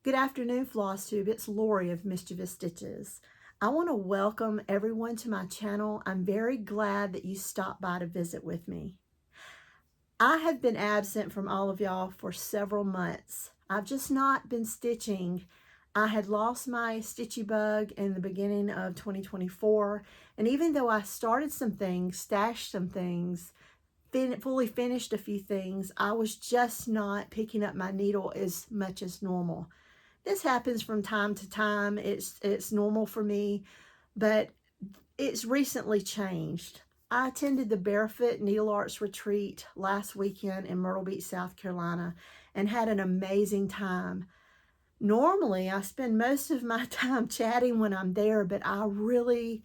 Good afternoon, Flosstube. It's Lori of Mischievous Stitches. I want to welcome everyone to my channel. I'm very glad that you stopped by to visit with me. I have been absent from all of y'all for several months. I've just not been stitching. I had lost my stitchy bug in the beginning of 2024, and even though I started some things, stashed some things, fully finished a few things, I was just not picking up my needle as much as normal. This happens from time to time. It's normal for me, but it's recently changed. I attended the Barefoot Needle Arts Retreat last weekend in Myrtle Beach, South Carolina, and had an amazing time. Normally, I spend most of my time chatting when I'm there, but I really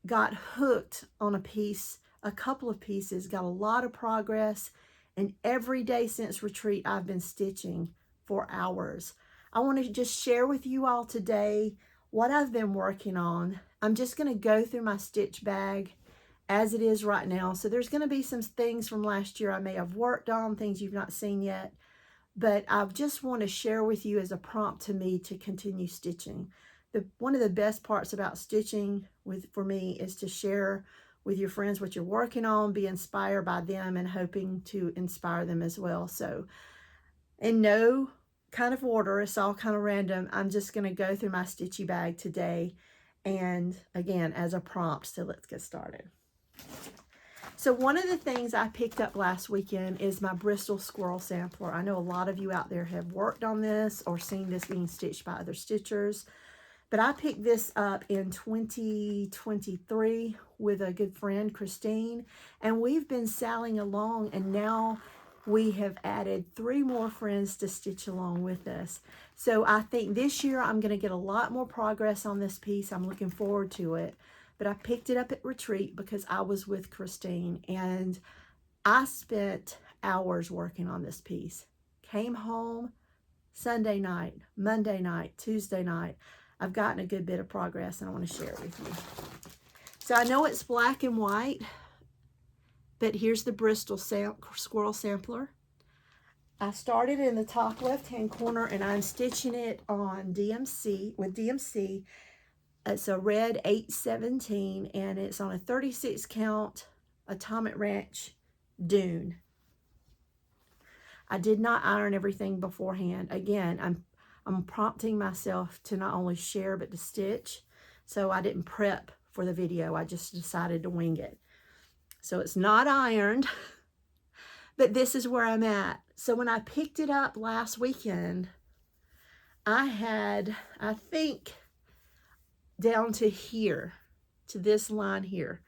got hooked on a couple of pieces, got a lot of progress, and every day since retreat, I've been stitching for hours. I want to just share with you all today what I've been working on. I'm just going to go through my stitch bag as it is right now. So there's going to be some things from last year I may have worked on, things you've not seen yet. But I just want to share with you as a prompt to me to continue stitching. One of the best parts about stitching for me is to share with your friends what you're working on, be inspired by them, and hoping to inspire them as well. So in no kind of order, it's all kind of random. I'm just going to go through my stitchy bag today, and again as a prompt. So let's get started. So one of the things I picked up last weekend is my Bristol Squirrel sampler. I know a lot of you out there have worked on this or seen this being stitched by other stitchers, but I picked this up in 2023 with a good friend, Christine, and we've been sailing along, and now we have added 3 more friends to stitch along with us. So I think this year I'm going to get a lot more progress on this piece. I'm looking forward to it. But I picked it up at retreat because I was with Christine, and I spent hours working on this piece. Came home Sunday night, Monday night, Tuesday night. I've gotten a good bit of progress, and I want to share it with you. So I know it's black and white, but here's the Bristol Squirrel Sampler. I started in the top left-hand corner, and I'm stitching it on DMC with DMC. It's a red 817, and it's on a 36 count Atomic Ranch Dune. I did not iron everything beforehand. Again, I'm prompting myself to not only share but to stitch, so I didn't prep for the video. I just decided to wing it. So it's not ironed, but this is where I'm at. So when I picked it up last weekend, I had, I think, down to here, to this line here.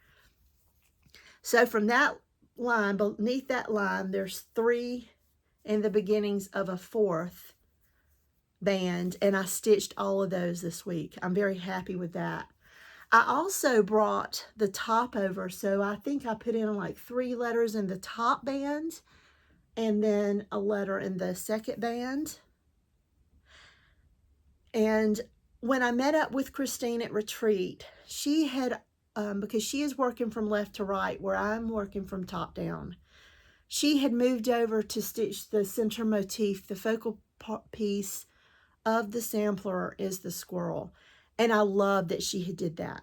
So from that line, beneath that line, there's 3 in the beginnings of a 4th band, and I stitched all of those this week. I'm very happy with that. I also brought the top over, so I think I put in like 3 letters in the top band and then a letter in the second band. And when I met up with Christine at retreat, she had, because she is working from left to right where I'm working from top down, she had moved over to stitch the center motif. The focal piece of the sampler is the squirrel. And I love that she had did that.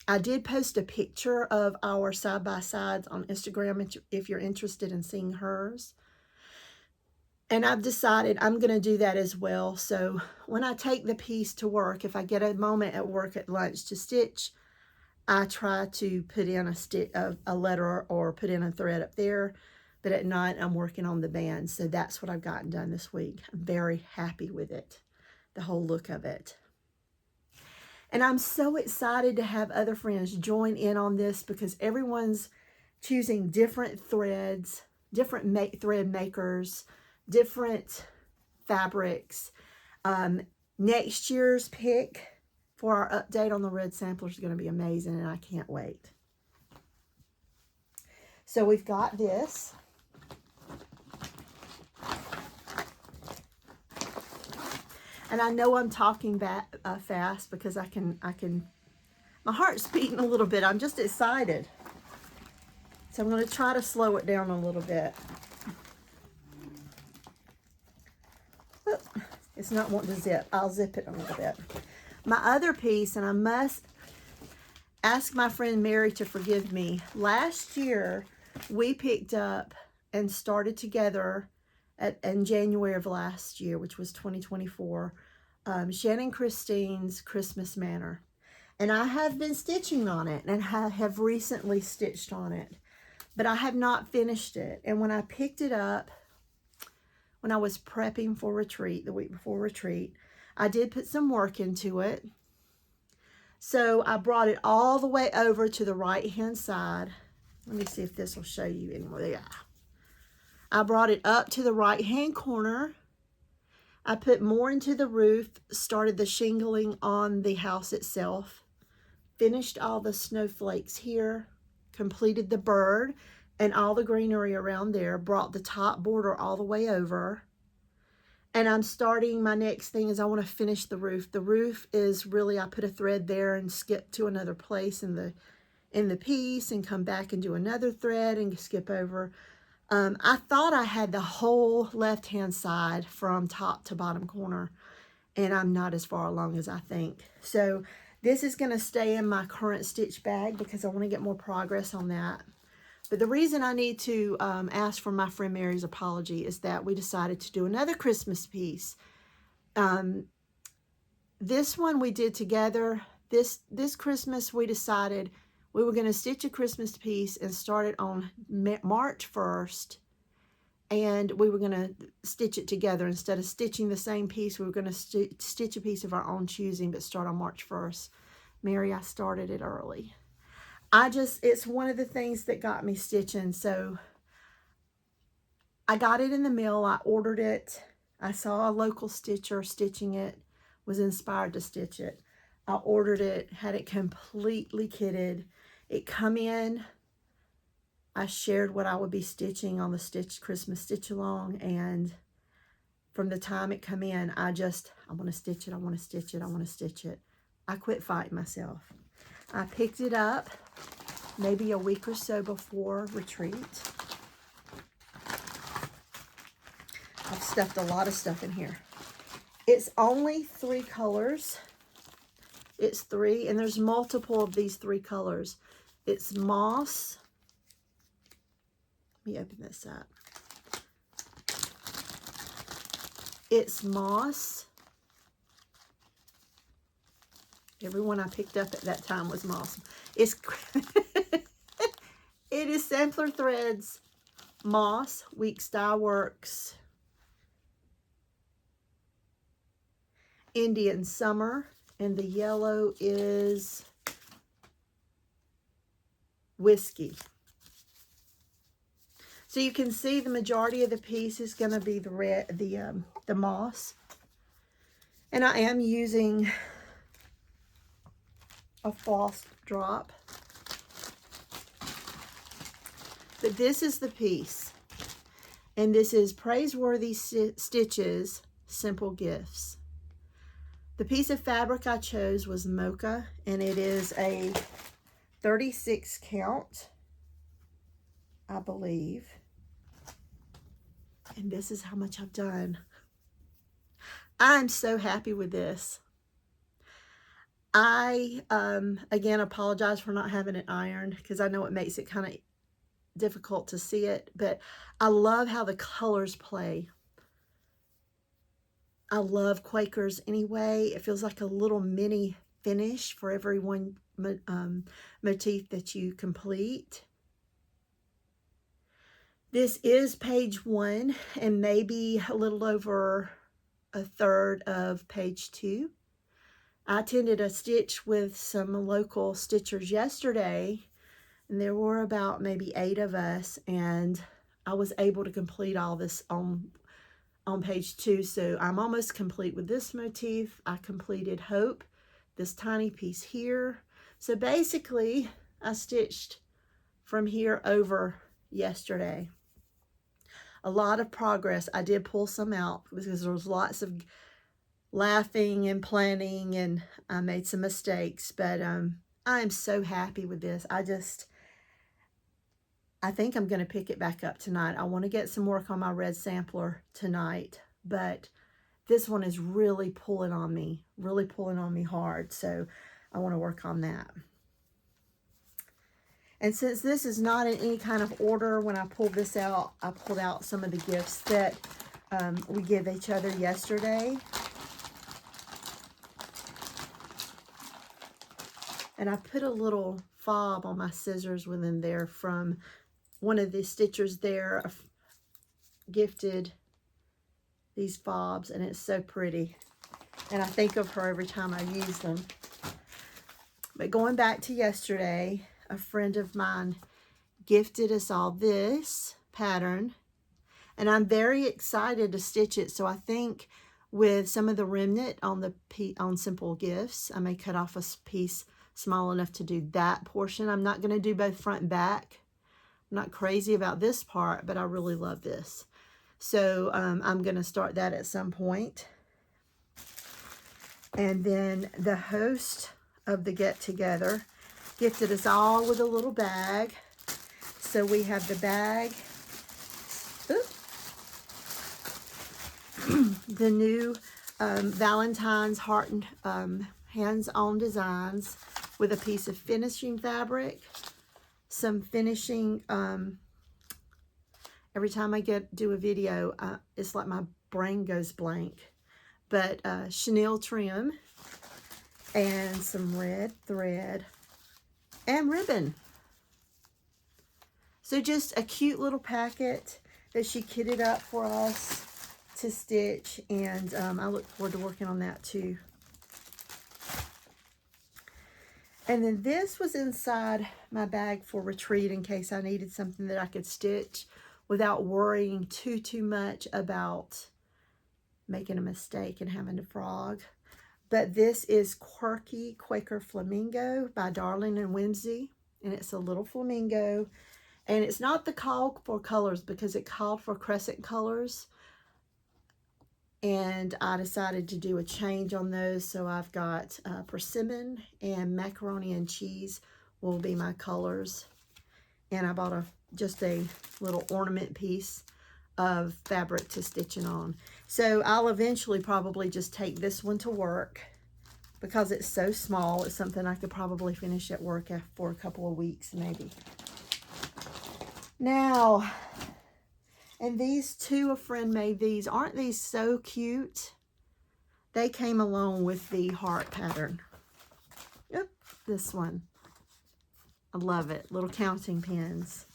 I did post a picture of our side-by-sides on Instagram if you're interested in seeing hers. And I've decided I'm going to do that as well. So when I take the piece to work, if I get a moment at work at lunch to stitch, I try to put in a letter or put in a thread up there. But at night, I'm working on the band. So that's what I've gotten done this week. I'm very happy with it, the whole look of it. And I'm so excited to have other friends join in on this because everyone's choosing different threads, different thread makers, different fabrics. Next year's pick for our update on the red sampler is going to be amazing, and I can't wait. So we've got this. And I know I'm talking fast because I can, my heart's beating a little bit. I'm just excited. So I'm going to try to slow it down a little bit. It's not wanting to zip. I'll zip it a little bit. My other piece, and I must ask my friend Mary to forgive me. Last year, we picked up and started together in January of last year, which was 2024, Shannon Christine's Christmas Manor. And I have been stitching on it, and I have recently stitched on it, but I have not finished it. And when I picked it up, when I was prepping for retreat, the week before retreat, I did put some work into it. So I brought it all the way over to the right-hand side. Let me see if this will show you anymore. Yeah. I brought it up to the right-hand corner. I put more into the roof, started the shingling on the house itself, finished all the snowflakes here, completed the bird and all the greenery around there, brought the top border all the way over. And I'm starting, my next thing is I want to finish the roof. The roof is really, I put a thread there and skip to another place in the piece and come back and do another thread and skip over. I thought I had the whole left-hand side from top to bottom corner, and I'm not as far along as I think. So this is going to stay in my current stitch bag because I want to get more progress on that. But the reason I need to ask for my friend Mary's apology is that we decided to do another Christmas piece. This one we did together. This Christmas we decided we were going to stitch a Christmas piece and start it on March 1st. And we were going to stitch it together. Instead of stitching the same piece, we were going to stitch a piece of our own choosing, but start on March 1st. Mary, I started it early. It's one of the things that got me stitching. So I got it in the mail. I ordered it. I saw a local stitcher stitching it, was inspired to stitch it. I ordered it, had it completely kitted. It come in. I shared what I would be stitching on the Christmas stitch along, and from the time it come in, I want to stitch it, I want to stitch it, I want to stitch it. I quit fighting myself. I picked it up maybe a week or so before retreat. I've stuffed a lot of stuff in here. It's only 3 colors. It's 3, and there's multiple of these 3 colors. It's moss. Let me open this up. It's moss. Everyone I picked up at that time was moss. It is Sampler Threads, moss, Weeks Dye Works, Indian Summer, and the yellow is Whiskey. So you can see the majority of the piece is going to be the red, the moss, and I am using a floss drop. But this is the piece, and this is Praiseworthy Stitches Simple Gifts. The piece of fabric I chose was mocha, and it is a 36 count, I believe. And this is how much I've done. I'm so happy with this. I, again, apologize for not having it ironed because I know it makes it kind of difficult to see it, but I love how the colors play. I love Quakers anyway. It feels like a little mini finish for every one motif that you complete. This is page 1 and maybe a little over a third of page 2. I attended a stitch with some local stitchers yesterday, and there were about maybe 8 of us, and I was able to complete all this on page 2. So I'm almost complete with this motif. I completed Hope, this tiny piece here. So basically I stitched from here over yesterday. A lot of progress. I did pull some out because there was lots of laughing and planning, and I made some mistakes, but I am so happy with this. I think I'm going to pick it back up tonight. I want to get some work on my red sampler tonight, but this one is really pulling on me hard. So I want to work on that. And since this is not in any kind of order, when I pulled this out, I pulled out some of the gifts that we gave each other yesterday. And I put a little fob on my scissors within there from one of the stitchers there. Gifted these fobs, and it's so pretty. And I think of her every time I use them. But going back to yesterday, a friend of mine gifted us all this pattern, and I'm very excited to stitch it. So I think with some of the remnant on Simple Gifts, I may cut off a piece small enough to do that portion. I'm not going to do both front and back. I'm not crazy about this part, but I really love this. So I'm going to start that at some point. And then the host of the get-together gifted us all with a little bag. So we have the bag, the new Valentine's Heart and hands-on designs with a piece of finishing fabric, some finishing, every time I do a video, it's like my brain goes blank, but chenille trim and some red thread and ribbon. So just a cute little packet that she kitted up for us to stitch, and I look forward to working on that too. And then this was inside my bag for retreat in case I needed something that I could stitch without worrying too much about making a mistake and having to frog. But this is Quirky Quaker Flamingo by Darling and Whimsy, and it's a little flamingo. And it's not the call for colors because it called for crescent colors. And I decided to do a change on those. So I've got persimmon and macaroni and cheese will be my colors. And I bought just a little ornament piece of fabric to stitch it on. So I'll eventually probably just take this one to work because it's so small. It's something I could probably finish at work for a couple of weeks maybe. Now, and these two, a friend made these. Aren't these so cute? They came along with the heart pattern. Yep, this one. I love it. Little counting pins.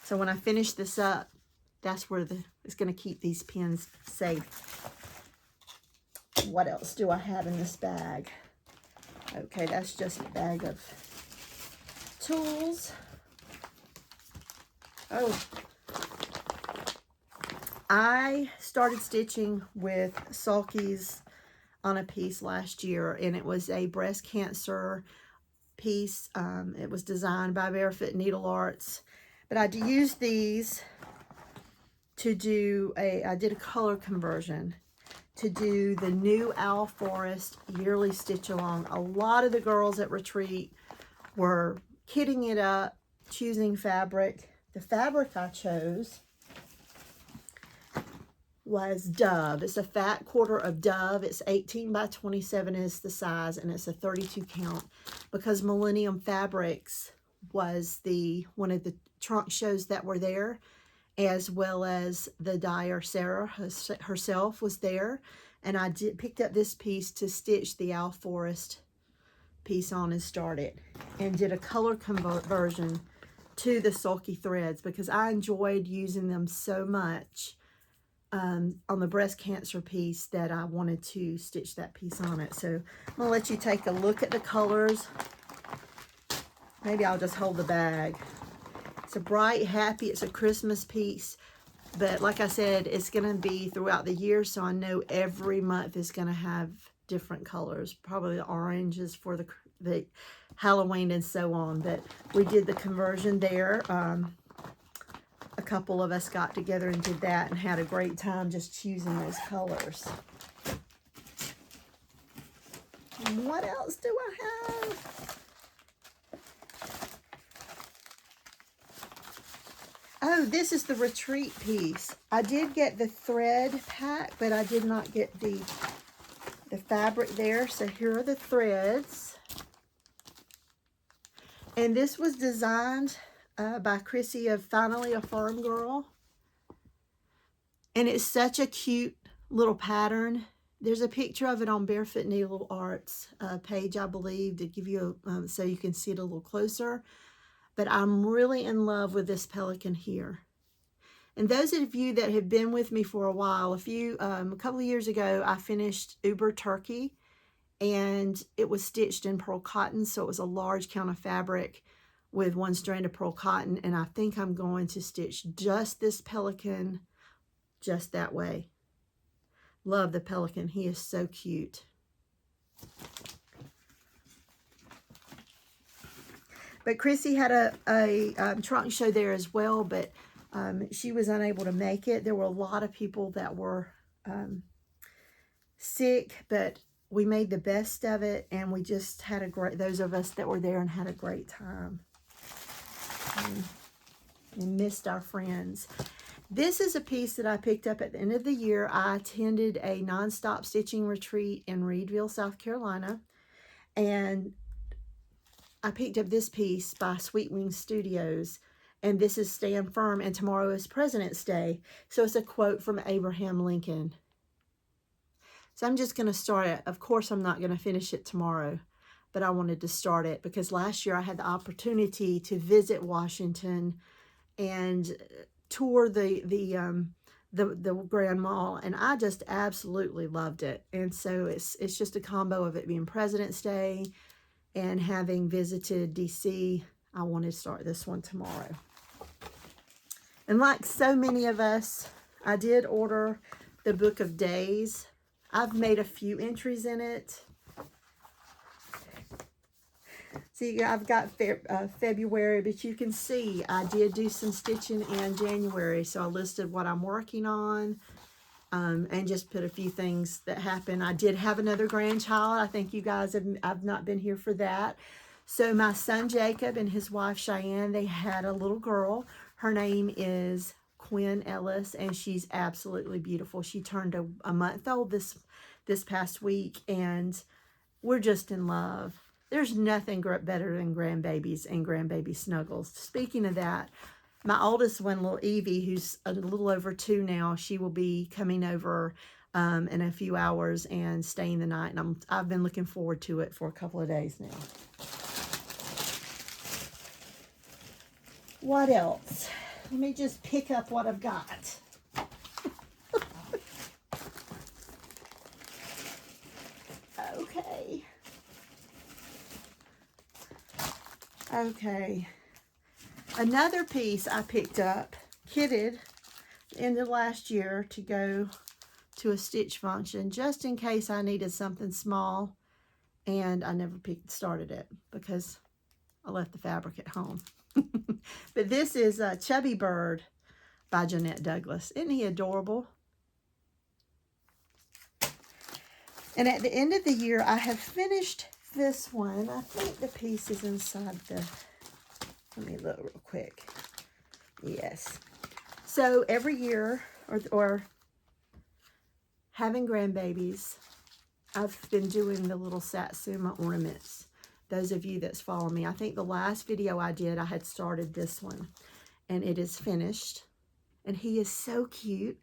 So when I finish this up, that's where it's going to keep these pins safe. What else do I have in this bag? Okay, that's just a bag of tools. Oh, I started stitching with sulkies on a piece last year, and it was a breast cancer piece. It was designed by Barefoot Needle Arts, but I used these to do I did a color conversion to do the new Owl Forest yearly stitch along. A lot of the girls at retreat were kitting it up, choosing fabric. The fabric I chose was Dove. It's a fat quarter of Dove. It's 18 by 27 is the size, and it's a 32 count because Millennium Fabrics was one of the trunk shows that were there, as well as the dyer Sarah herself was there, and I picked up this piece to stitch the Owl Forest piece on and start it, and did a color conversion to the sulky threads because I enjoyed using them so much on the breast cancer piece that I wanted to stitch that piece on it. So I'm going to let you take a look at the colors. Maybe I'll just hold the bag. It's a bright, happy, it's a Christmas piece. But like I said, it's going to be throughout the year, so I know every month is going to have different colors. Probably the oranges for the Halloween and so on. But we did the conversion there. A couple of us got together and did that and had a great time just choosing those colors. What else do I have? Oh, this is the retreat piece. I did get the thread pack, but I did not get the the fabric there. So here are the threads. And this was designed by Chrissy of Finally a Firm Girl. And it's such a cute little pattern. There's a picture of it on Barefoot Needle Art's page, I believe, to give you so you can see it a little closer. But I'm really in love with this pelican here. And those of you that have been with me for a while, a couple of years ago, I finished Uber Turkey, and it was stitched in pearl cotton, so it was a large count of fabric with one strand of pearl cotton, and I think I'm going to stitch just this pelican just that way. Love the pelican. He is so cute. But Chrissy had a trunk show there as well, but she was unable to make it. There were a lot of people that were sick, but we made the best of it, and we just had a great, those of us that were there, and had a great time. And missed our friends. This is a piece that I picked up at the end of the year. I attended a nonstop stitching retreat in Reedville, South Carolina, and I picked up this piece by Sweet Wing Studios, and this is Stand Firm, and tomorrow is President's Day. So it's a quote from Abraham Lincoln. So I'm just going to start it. Of course, I'm not going to finish it tomorrow, but I wanted to start it because last year I had the opportunity to visit Washington and tour the Grand Mall, and I just absolutely loved it. And so it's just a combo of it being President's Day and having visited DC. I want to start this one tomorrow. And like so many of us, I did order the Book of Days. I've made a few entries in it. See, I've got February, but you can see I did do some stitching in January. So I listed what I'm working on and just put a few things that happened. I did have another grandchild. I think you guys I've not been here for that. So my son Jacob and his wife Cheyenne, they had a little girl. Her name is Quinn Ellis, and she's absolutely beautiful. She turned a month old this past week, and we're just in love. There's nothing better than grandbabies and grandbaby snuggles. Speaking of that, my oldest one, little Evie, who's a little over 2 now, she will be coming over in a few hours and staying the night. And I've been looking forward to it for a couple of days now. What else? Let me just pick up what I've got. Okay. Another piece I picked up, kitted, in the last year to go to a stitch function, just in case I needed something small, and I never started it because I left the fabric at home. But this is a Chubby Bird by Jeanette Douglas. Isn't he adorable? And at the end of the year, I have finished this one. I think the piece is inside the, let me look real quick. Yes. So every year, or having grandbabies, I've been doing the little Satsuma ornaments. Those of you that's following me, I think the last video I did, I had started this one, and it is finished. And he is so cute.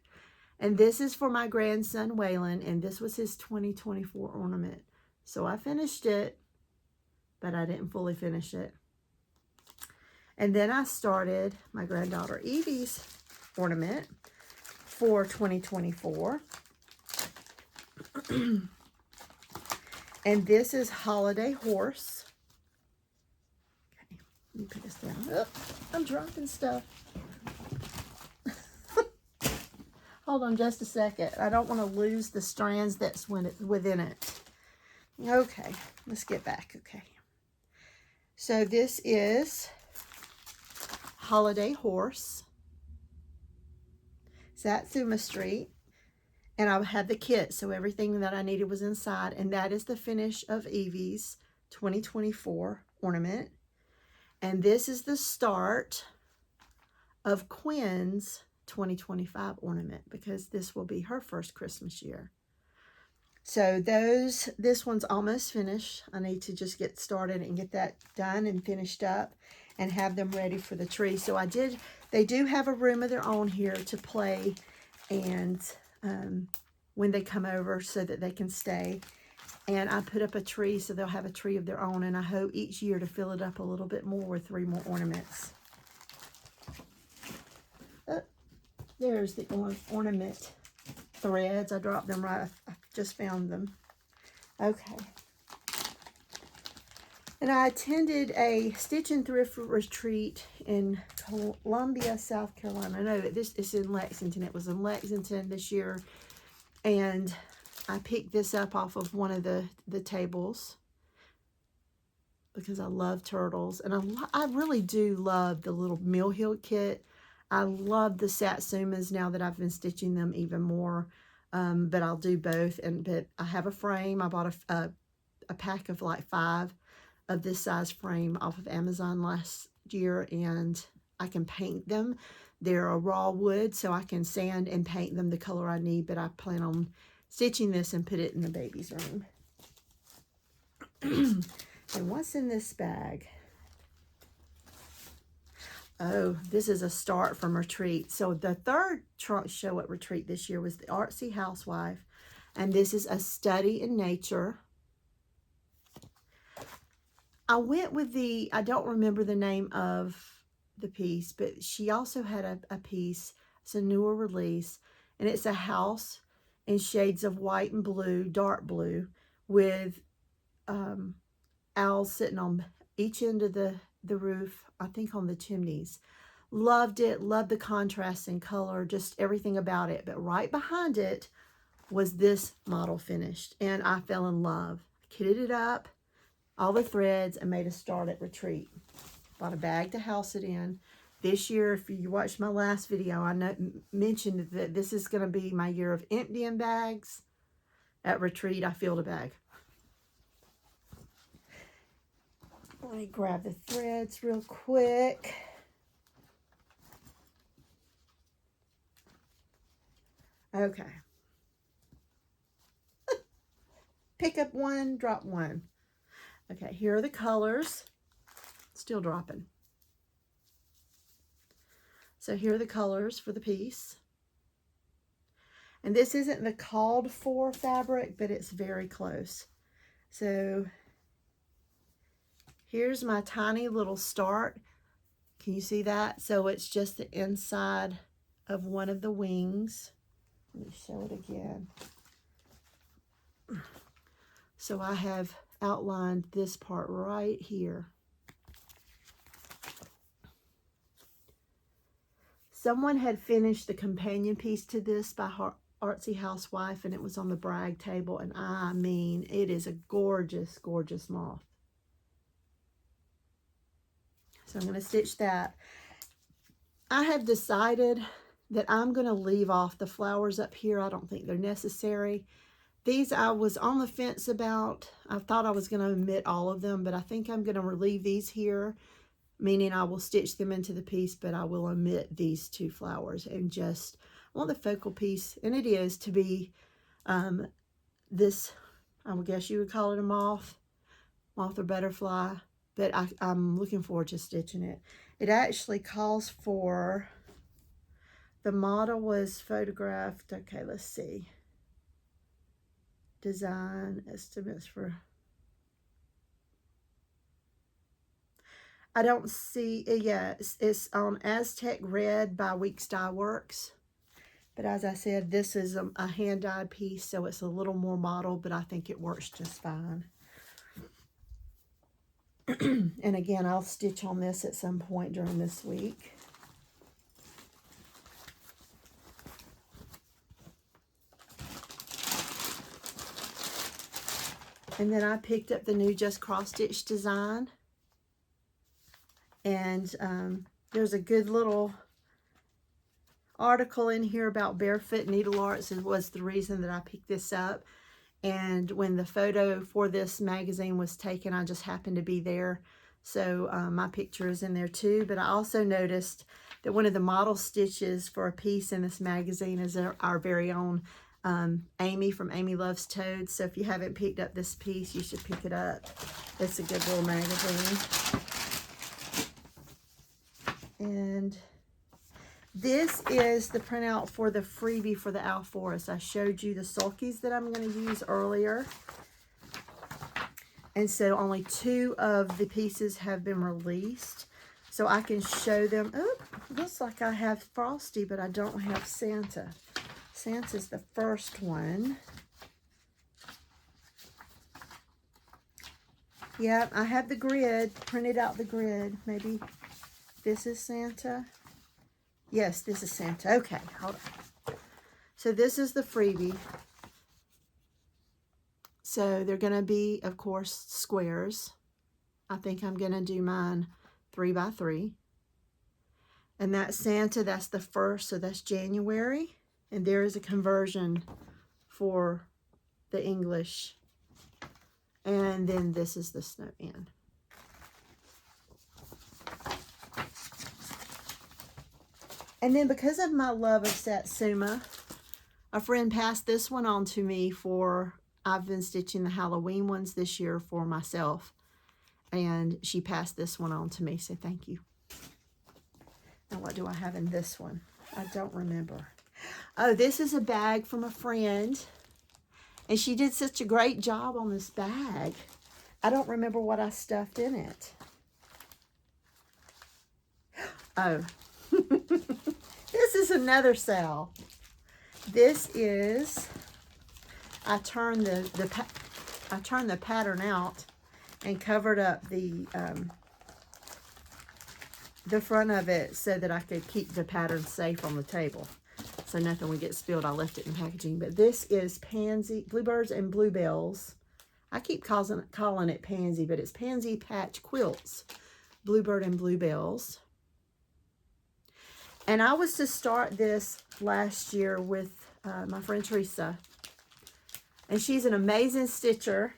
And this is for my grandson, Waylon, and this was his 2024 ornament. So I finished it, but I didn't fully finish it. And then I started my granddaughter Evie's ornament for 2024. And this is Holiday Horse. Okay, let me put this down. Oh, I'm dropping stuff. Hold on just a second. I don't want to lose the strands that's within it. Okay, let's get back. Okay. So this is Holiday Horse, Satsuma Street. And I had the kit, so everything that I needed was inside. And that is the finish of Evie's 2024 ornament. And this is the start of Quinn's 2025 ornament, because this will be her first Christmas year. So this one's almost finished. I need to just get started and get that done and finished up and have them ready for the tree. So they do have a room of their own here to play and when they come over so that they can stay. And I put up a tree so they'll have a tree of their own, and I hope each year to fill it up a little bit more with 3 more ornaments. There's the ornament threads. I dropped them right. I just found them. Okay. And I attended a Stitch and Thrift retreat in Columbia, South Carolina. I know this is in Lexington. It was in Lexington this year. And I picked this up off of one of the tables because I love turtles. And I really do love the little Mill Hill kit. I love the Satsumas now that I've been stitching them even more. But I'll do both. But I have a frame. I bought a pack of like 5 of this size frame off of Amazon last year. And I can paint them. They're a raw wood, so I can sand and paint them the color I need. But I plan on stitching this and put it in the baby's room. And what's in this bag? Oh, this is a start from retreat. So the third show at retreat this year was the Artsy Housewife. And this is a study in nature. I went with I don't remember the name of the piece, but she also had a piece. It's a newer release. And it's a house in shades of white and blue, dark blue, with owls sitting on each end of the roof, I think on the chimneys. Loved it, loved the contrast in color, just everything about it. But right behind it was this model finished, and I fell in love. Kitted it up, all the threads, and made a start at retreat. Bought a bag to house it in. This year, if you watched my last video, I mentioned that this is going to be my year of emptying bags. At retreat, I filled a bag. Let me grab the threads real quick. Okay. Pick up one, drop one. Okay, here are the colors. Still dropping. So here are the colors for the piece. And this isn't the called for fabric, but it's very close. So here's my tiny little start. Can you see that? So it's just the inside of one of the wings. Let me show it again. So I have outlined this part right here. Someone had finished the companion piece to this by Artsy Housewife, and it was on the brag table, and I mean, it is a gorgeous, gorgeous moth. So I'm going to stitch that. I have decided that I'm going to leave off the flowers up here. I don't think they're necessary. These I was on the fence about. I thought I was going to omit all of them, but I think I'm going to leave these here, meaning I will stitch them into the piece, but I will omit these 2 flowers and just want the focal piece, and it is to be this, I would guess you would call it a moth or butterfly, but I'm looking forward to stitching it. It actually calls for, the model was photographed, okay, let's see. Design estimates for, I don't see, yeah, it's on Aztec Red by Weeks Dye Works. But as I said, this is a hand-dyed piece, so it's a little more model, but I think it works just fine. And again, I'll stitch on this at some point during this week. And then I picked up the new Just Cross Stitch design. And there's a good little article in here about barefoot needle arts. It was the reason that I picked this up. And when the photo for this magazine was taken, I just happened to be there. So my picture is in there too. But I also noticed that one of the model stitches for a piece in this magazine is our very own Amy from Amy Loves Toads. So if you haven't picked up this piece, you should pick it up. It's a good little magazine. And this is the printout for the freebie for the Alforus. I showed you the sulkies that I'm going to use earlier. And so only 2 of the pieces have been released. So I can show them. Oh, looks like I have Frosty, but I don't have Santa. Santa's the first one. Yep, I have the grid, printed out the grid. Maybe this is Santa. Yes, this is Santa. Okay, hold on. So this is the freebie. So they're going to be, of course, squares. I think I'm going to do mine 3 by 3. And that's Santa, that's the first, so that's January. And there is a conversion for the English. And then this is the snowman. And then because of my love of Satsuma, a friend passed this one on to me for, I've been stitching the Halloween ones this year for myself. And she passed this one on to me, so thank you. Now what do I have in this one? I don't remember. Oh, this is a bag from a friend. And she did such a great job on this bag. I don't remember what I stuffed in it. Oh. This is another sale. This is, I turned the pattern out and covered up the front of it so that I could keep the pattern safe on the table. So nothing would get spilled. I left it in packaging. But this is Pansy, Bluebirds and Bluebells. I keep calling it Pansy, but it's Pansy Patch Quilts. Bluebird and Bluebells. And I was to start this last year with my friend Teresa. And she's an amazing stitcher.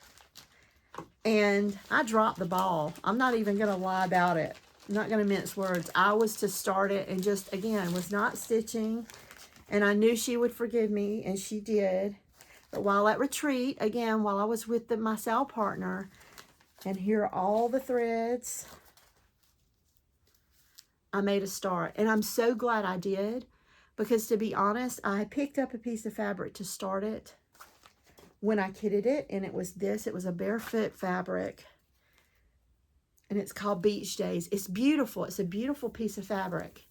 And I dropped the ball. I'm not even going to lie about it. I'm not going to mince words. I was to start it and just, again, was not stitching. And I knew she would forgive me, and she did. But while at retreat, again, while I was with my sale partner, and here are all the threads, I made a start. And I'm so glad I did, because to be honest, I picked up a piece of fabric to start it when I kitted it, and it was this. It was a barefoot fabric, and it's called Beach Days. It's beautiful. It's a beautiful piece of fabric.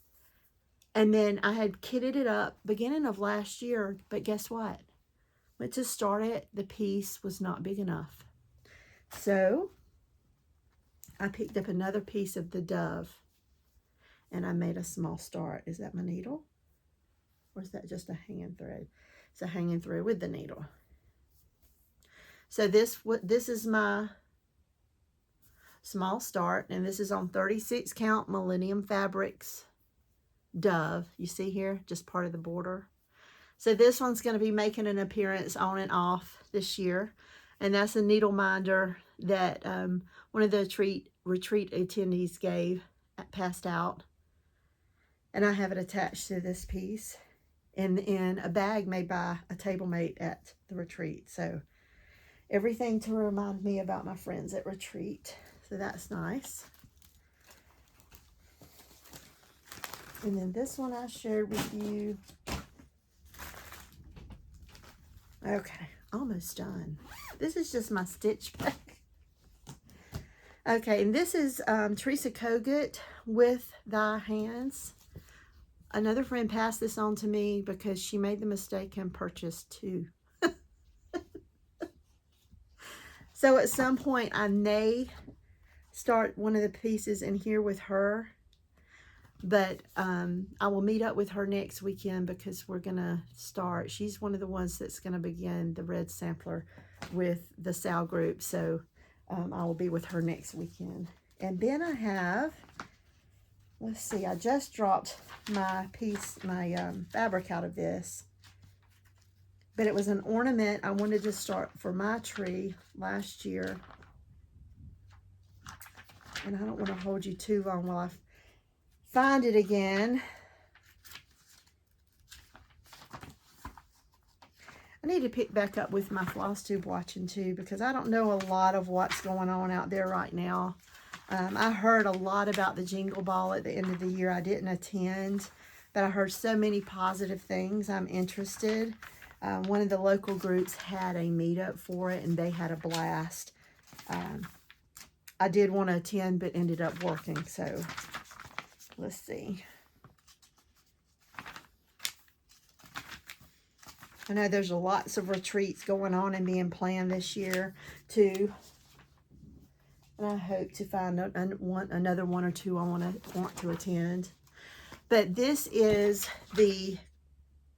And then I had kitted it up beginning of last year, but guess what? Went to start it, the piece was not big enough. So I picked up another piece of the dove, and I made a small start. Is that my needle? Or is that just a hanging thread? It's a hanging thread with the needle. So this is my small start, and this is on 36 count Millennium Fabrics dove. You see here, just part of the border. So this one's going to be making an appearance on and off this year, and that's a needle minder that one of the retreat attendees passed out, and I have it attached to this piece in a bag made by a table mate at the retreat. So everything to remind me about my friends at retreat. So that's nice. And then this one I shared with you. Okay, almost done. This is just my stitch bag. Okay, and this is Teresa Kogut with Thy Hands. Another friend passed this on to me because she made the mistake and purchased 2. So at some point I may start one of the pieces in here with her. But I will meet up with her next weekend because we're going to start. She's one of the ones that's going to begin the red sampler with the Sal group. So I will be with her next weekend. And then I have, let's see, I just dropped my fabric out of this. But it was an ornament I wanted to start for my tree last year. And I don't want to hold you too long while I find it again. I need to pick back up with my Flosstube watching too, because I don't know a lot of what's going on out there right now. I heard a lot about the Jingle Ball at the end of the year. I didn't attend, but I heard so many positive things. I'm interested. One of the local groups had a meetup for it, and they had a blast. I did want to attend, but ended up working, so let's see. I know there's lots of retreats going on and being planned this year, too. And I hope to find another one or two I want to attend. But this is the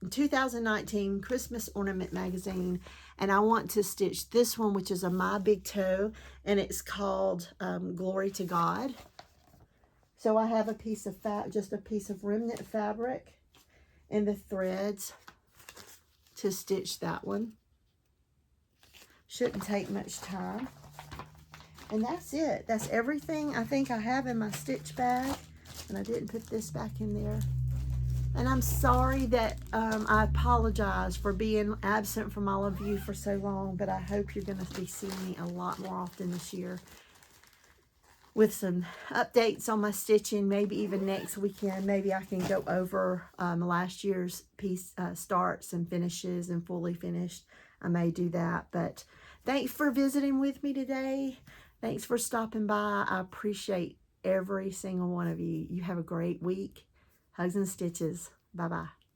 2019 Christmas Ornament Magazine, and I want to stitch this one, which is a My Big Toe, and it's called Glory to God. So I have a piece of just a piece of remnant fabric and the threads to stitch that one. Shouldn't take much time. And that's it. That's everything I think I have in my stitch bag. And I didn't put this back in there. And I'm sorry that I apologize for being absent from all of you for so long, but I hope you're going to be seeing me a lot more often this year with some updates on my stitching. Maybe even next weekend, maybe I can go over last year's piece starts and finishes and fully finished. I may do that, but thanks for visiting with me today. Thanks for stopping by. I appreciate every single one of you. You have a great week. Hugs and stitches. Bye-bye.